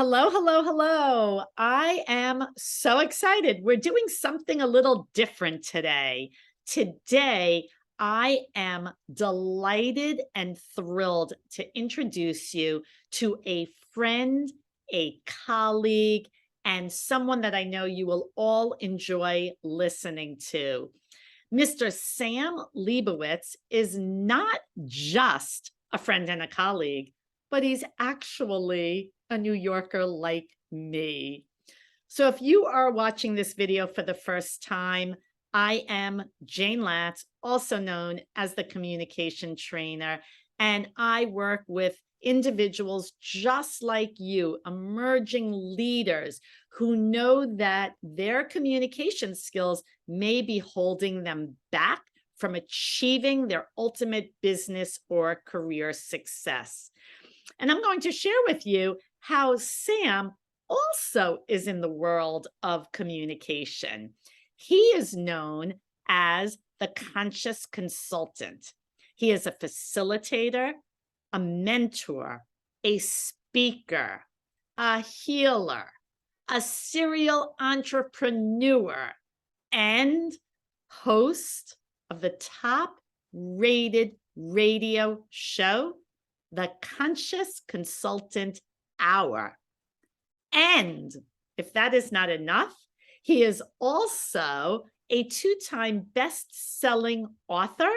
Hello, hello, hello. I am so excited. We're doing something a little different today. Today, I am delighted and thrilled to introduce you to a friend, a colleague, and someone that I know you will all enjoy listening to. Mr. Sam Lebowitz is not just a friend and a colleague, but he's actually a New Yorker like me. So if you are watching this video for the first time, I am Jayne Latz, also known as the communication trainer, and I work with individuals just like you, emerging leaders who know that their communication skills may be holding them back from achieving their ultimate business or career success. And I'm going to share with you how Sam also is in the world of communication. He is known as the conscious consultant. He is a facilitator, a mentor, a speaker, a healer, a serial entrepreneur, and host of the top-rated radio show, The Conscious Consultant Hour. And if that is not enough, he is also a two-time best-selling author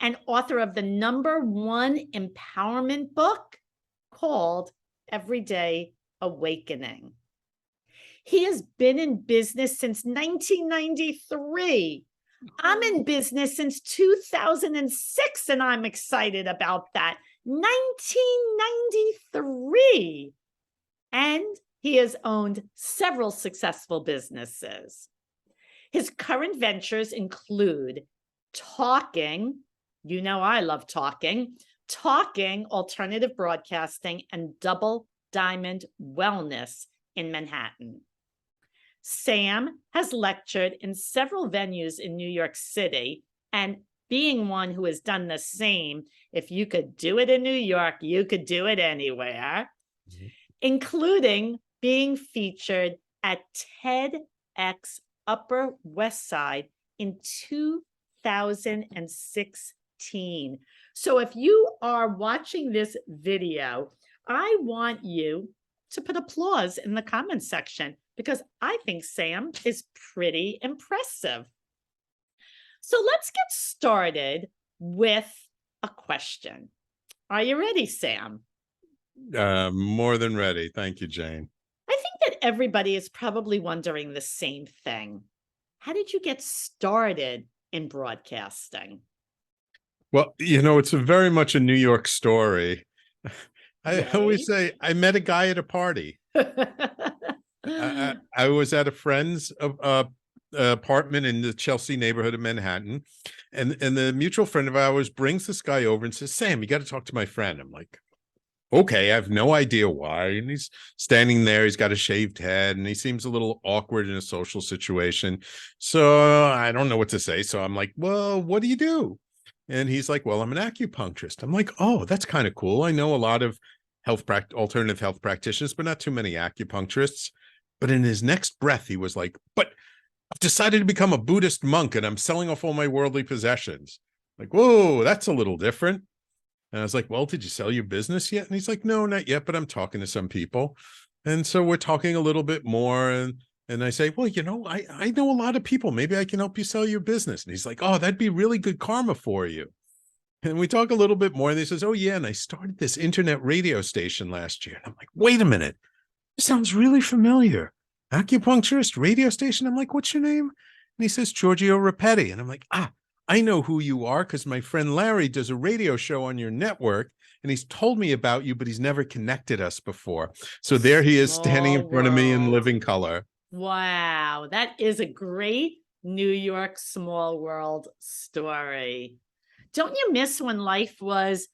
and author of the #1 empowerment book called Everyday Awakening. He has been in business since 1993. I'm in business since 2006, and I'm excited about that. 1993. And he has owned several successful businesses. His current ventures include talking, you know I love talking, alternative broadcasting, and Double Diamond Wellness in Manhattan. Sam has lectured in several venues in New York City, and being one who has done the same, if you could do it in New York, you could do it anywhere, including being featured at TEDx Upper West Side in 2016. So if you are watching this video, I want you to put applause in the comments section because I think Sam is pretty impressive. So let's get started with a question. Are you ready, Sam? More than ready. Thank you, Jayne. I think that everybody is probably wondering the same thing. How did you get started in broadcasting? Well, it's very much a New York story. I Yay. always say I met a guy at a party. I was at a friend's apartment in the Chelsea neighborhood of Manhattan, and the mutual friend of ours brings this guy over and says, "Sam, you got to talk to my friend." I'm like, okay, I have no idea why. And he's standing there, he's got a shaved head, and he seems a little awkward in a social situation. So I don't know what to say. So I'm like, well, what do you do? And he's like, well, I'm an acupuncturist. I'm like, oh, that's kind of cool. I know a lot of alternative health practitioners, but not too many acupuncturists. But in his next breath, he was like, but I've decided to become a Buddhist monk and I'm selling off all my worldly possessions. Like, whoa, that's a little different. And I was like, well, did you sell your business yet? And he's like, no, not yet, but I'm talking to some people. And so we're talking a little bit more. And I say, well, I know a lot of people. Maybe I can help you sell your business. And he's like, oh, that'd be really good karma for you. And we talk a little bit more. And he says, oh, yeah. And I started this internet radio station last year. And I'm like, wait a minute. This sounds really familiar. Acupuncturist radio station. I'm like, what's your name? And he says, Giorgio Rapetti. And I'm like, I know who you are because my friend Larry does a radio show on your network and he's told me about you, but he's never connected us before. So there he is standing in front of me in living color. Wow, that is a great New York small world story. Don't you miss when life was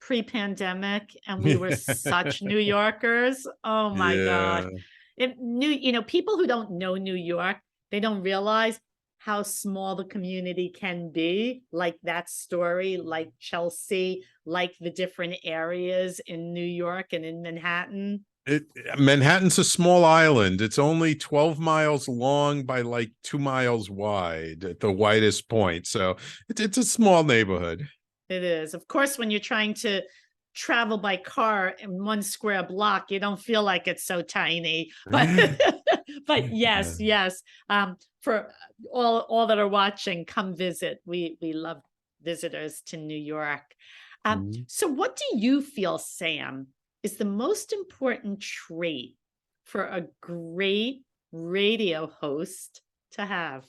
pre-pandemic and we were such New Yorkers? Oh my gosh. People who don't know New York, they don't realize how small the community can be, like that story, like Chelsea, like the different areas in New York and in Manhattan. Manhattan's a small island. It's only 12 miles long by like 2 miles wide at the widest point. So it's a small neighborhood. It is. Of course, when you're trying to travel by car in 1 square block, you don't feel like it's so tiny. But but yes, yes. For all that are watching, come visit. We love visitors to New York. So what do you feel, Sam, is the most important trait for a great radio host to have?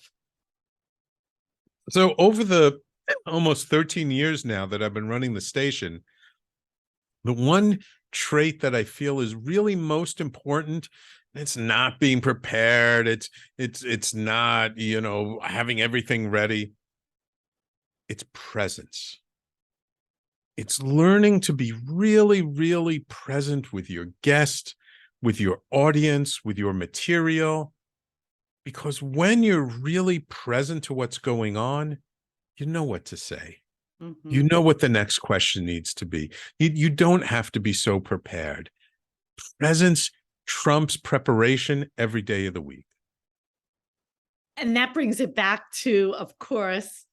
So over the almost 13 years now that I've been running the station, the one trait that I feel is really most important, it's not being prepared. It's not, having everything ready. It's presence. It's learning to be really, really present with your guest, with your audience, with your material. Because when you're really present to what's going on, you know what to say. You know what the next question needs to be. You don't have to be so prepared. Presence trumps preparation every day of the week. And that brings it back to, of course,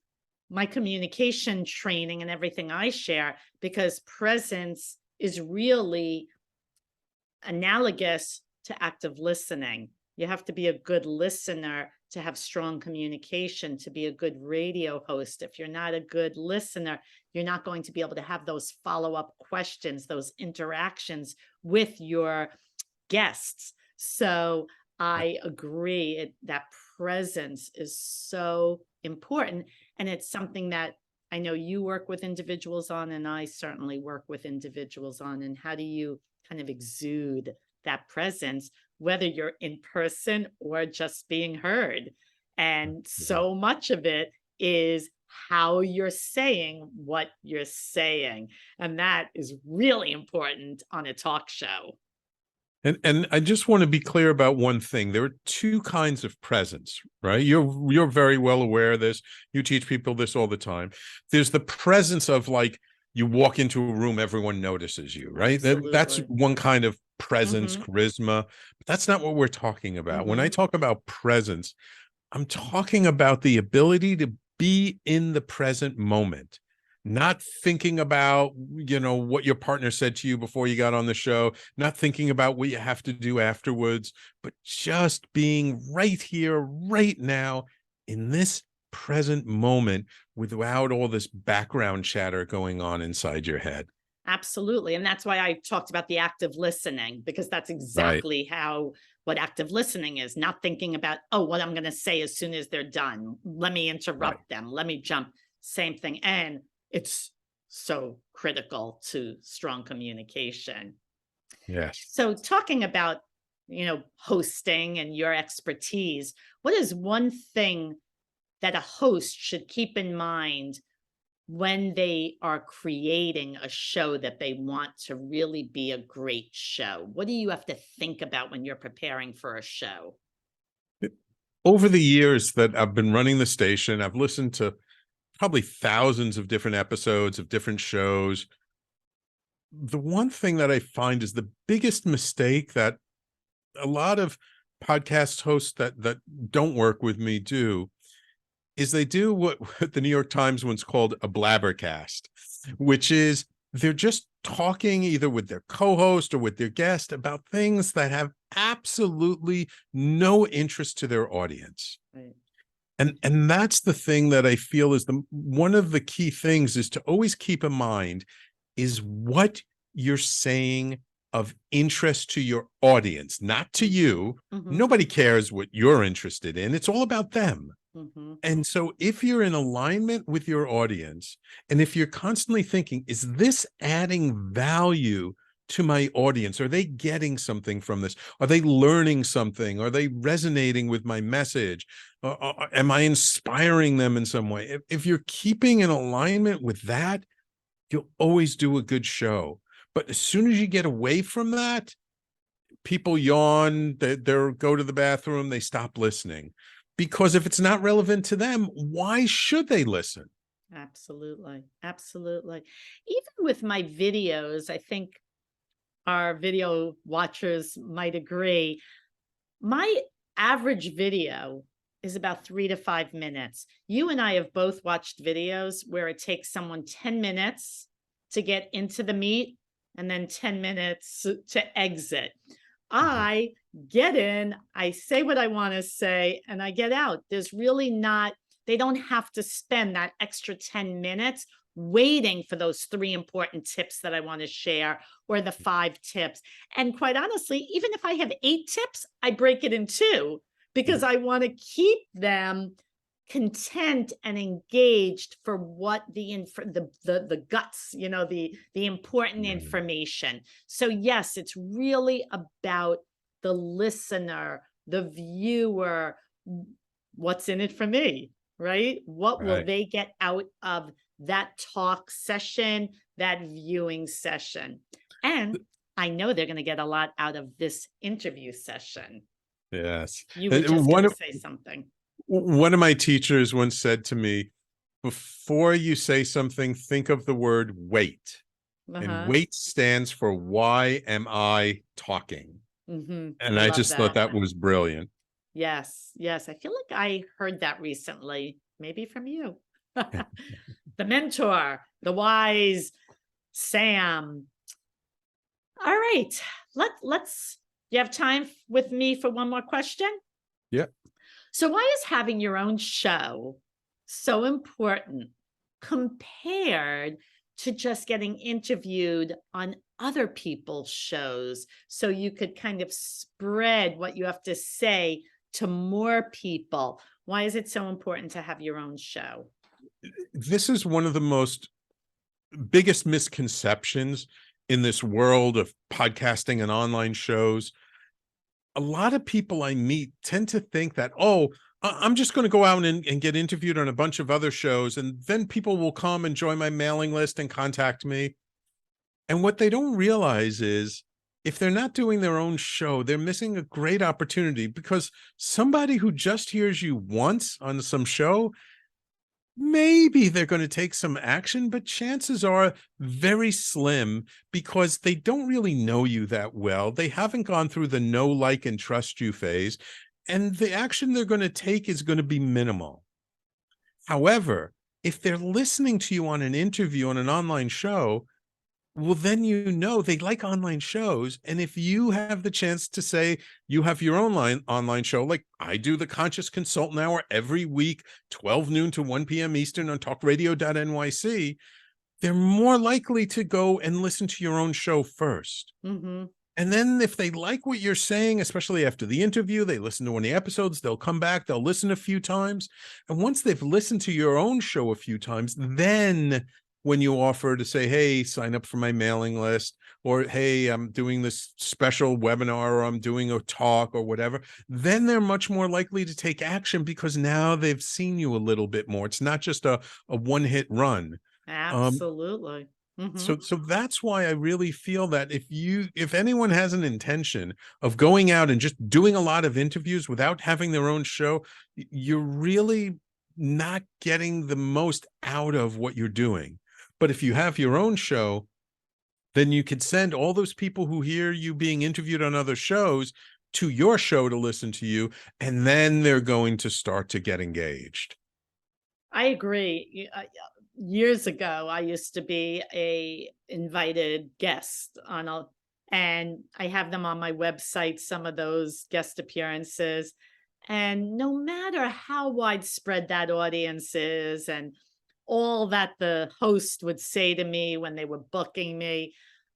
my communication training and everything I share, because presence is really analogous to active listening. You have to be a good listener to have strong communication, to be a good radio host. If you're not a good listener, you're not going to be able to have those follow-up questions, those interactions with your guests. So I agree that presence is so important. And it's something that I know you work with individuals on, and I certainly work with individuals on. And how do you kind of exude that presence, whether you're in person or just being heard? And so much of it is how you're saying what you're saying. And that is really important on a talk show. And I just want to be clear about one thing. There are two kinds of presence, right? You're very well aware of this. You teach people this all the time. There's the presence of, like, you walk into a room, everyone notices you, right? That's one kind of presence, charisma. But that's not what we're talking about. When I talk about presence, I'm talking about the ability to be in the present moment. Not thinking about, what your partner said to you before you got on the show, not thinking about what you have to do afterwards, but just being right here, right now, in this present moment, without all this background chatter going on inside your head. Absolutely. And that's why I talked about the active listening, because that's exactly what active listening is. Not thinking about, what I'm going to say as soon as they're done. Let me interrupt them. Let me jump. Same thing. And it's so critical to strong communication. Yes. So talking about, hosting and your expertise, what is one thing that a host should keep in mind when they are creating a show that they want to really be a great show? What do you have to think about when you're preparing for a show? Over the years that I've been running the station, I've listened to probably thousands of different episodes of different shows. The one thing that I find is the biggest mistake that a lot of podcast hosts that don't work with me do is they do what the New York Times once called a blabbercast, which is they're just talking either with their co-host or with their guest about things that have absolutely no interest to their audience. Right. And that's the thing that I feel is one of the key things is to always keep in mind is what you're saying of interest to your audience, not to you. Nobody cares what you're interested in. It's all about them. And so if you're in alignment with your audience, and if you're constantly thinking, is this adding value to my audience? Are they getting something from this? Are they learning something? Are they resonating with my message? Am I inspiring them in some way? If you're keeping in alignment with that, you'll always do a good show. But as soon as you get away from that, people yawn, they go to the bathroom, they stop listening. Because if it's not relevant to them, why should they listen? Absolutely. Absolutely. Even with my videos, I think our video watchers might agree. My average video is about 3 to 5 minutes. You and I have both watched videos where it takes someone 10 minutes to get into the meat and then 10 minutes to exit. I get in, I say what I want to say, and I get out. There's really not, they don't have to spend that extra 10 minutes waiting for those 3 important tips that I want to share or the 5 tips. And quite honestly, even if I have 8 tips, I break it in 2 because I want to keep them content and engaged for what the guts, the important information. So yes, it's really about the listener, the viewer. What's in it for me, right? What will they get out of that talk session, that viewing session? And I know they're going to get a lot out of this interview session. Yes. You were just going to say something. One of my teachers once said to me, before you say something, think of the word wait. And wait stands for why am I talking? And I just thought that was brilliant. Yes. Yes. I feel like I heard that recently, maybe from you. The mentor, the wise Sam. All right. Let's, you have time with me for one more question? Yeah. So why is having your own show so important compared to just getting interviewed on other people's shows so you could kind of spread what you have to say to more people? Why is it so important to have your own show? This is one of the biggest misconceptions in this world of podcasting and online shows. A lot of people I meet tend to think that, oh, I'm just going to go out and get interviewed on a bunch of other shows, and then people will come and join my mailing list and contact me. And what they don't realize is if they're not doing their own show, they're missing a great opportunity, because somebody who just hears you once on some show, maybe they're going to take some action, but chances are very slim because they don't really know you that well. They haven't gone through the know, like, and trust you phase, and the action they're going to take is going to be minimal. However, if they're listening to you on an interview on an online show, well, then they like online shows. And if you have the chance to say you have your own online show, like I do the Conscious Consultant Hour every week, 12 noon to 1 p.m. Eastern on talkradio.nyc, they're more likely to go and listen to your own show first. And then if they like what you're saying, especially after the interview, they listen to one of the episodes, they'll come back, they'll listen a few times. And once they've listened to your own show a few times, then when you offer to say, hey, sign up for my mailing list, or hey, I'm doing this special webinar, or I'm doing a talk or whatever, then they're much more likely to take action because now they've seen you a little bit more. It's not just a one-hit run. Absolutely. So that's why I really feel that if anyone has an intention of going out and just doing a lot of interviews without having their own show, you're really not getting the most out of what you're doing. But if you have your own show, then you could send all those people who hear you being interviewed on other shows to your show to listen to you, and then they're going to start to get engaged. I agree. Years ago, I used to be a invited guest and I have them on my website, some of those guest appearances. And no matter how widespread that audience is and all that the host would say to me when they were booking me,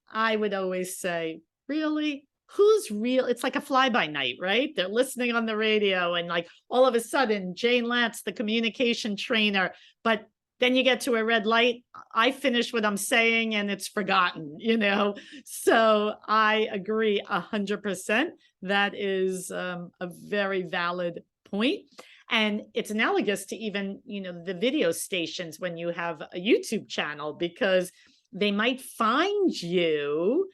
I would always say, really? Who's real? It's like a fly-by-night, right? They're listening on the radio and like all of a sudden, Jayne Latz, the communication trainer, but then you get to a red light, I finish what I'm saying and it's forgotten, So I agree 100%. That is a very valid point. And it's analogous to even, the video stations when you have a YouTube channel, because they might find you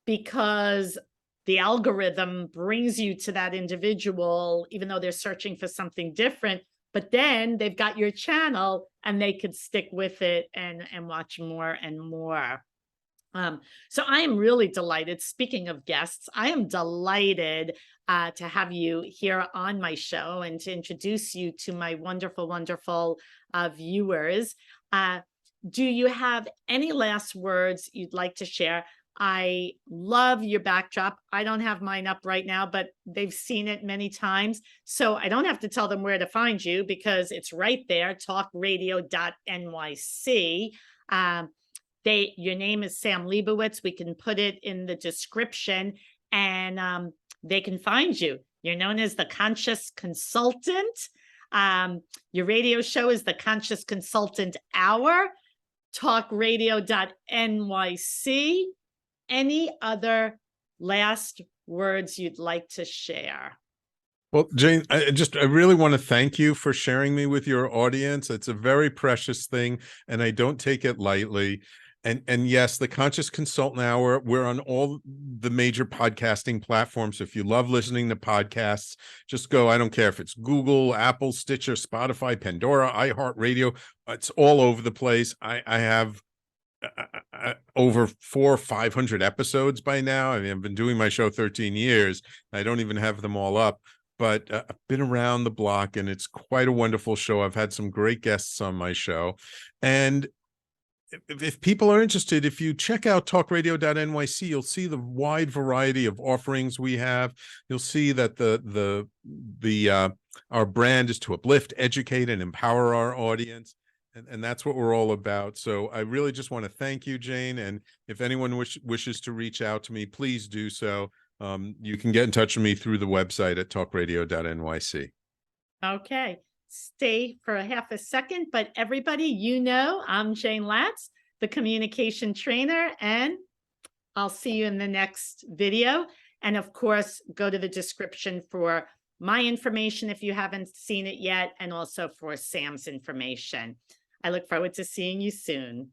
because the algorithm brings you to that individual, even though they're searching for something different. But then they've got your channel and they could stick with it and watch more and more. So I am really delighted. Speaking of guests, I am delighted to have you here on my show and to introduce you to my wonderful, wonderful viewers. Do you have any last words you'd like to share? I love your backdrop. I don't have mine up right now, but they've seen it many times. So I don't have to tell them where to find you because it's right there, talkradio.nyc. Your name is Sam Lebowitz. We can put it in the description and they can find you. You're known as the Conscious Consultant. Your radio show is the Conscious Consultant Hour, talkradio.nyc. Any other last words you'd like to share? Well, Jayne, I really want to thank you for sharing me with your audience. It's a very precious thing, and I don't take it lightly. And yes, the Conscious Consultant Hour, we're on all the major podcasting platforms. If you love listening to podcasts, just go. I don't care if it's Google, Apple, Stitcher, Spotify, Pandora, iHeartRadio. It's all over the place. I have over 400 or 500 episodes by now. I mean, I've been doing my show 13 years. I don't even have them all up, but I've been around the block and it's quite a wonderful show. I've had some great guests on my show. And if people are interested, if you check out talkradio.nyc, you'll see the wide variety of offerings we have. You'll see that our brand is to uplift, educate, and empower our audience. And that's what we're all about. So I really just want to thank you, Jayne. And if anyone wishes to reach out to me, please do so. You can get in touch with me through the website at talkradio.nyc. Okay. Stay for a half a second, but everybody, I'm Jayne Latz, the communication trainer, and I'll see you in the next video. And of course, go to the description for my information if you haven't seen it yet, and also for Sam's information. I look forward to seeing you soon.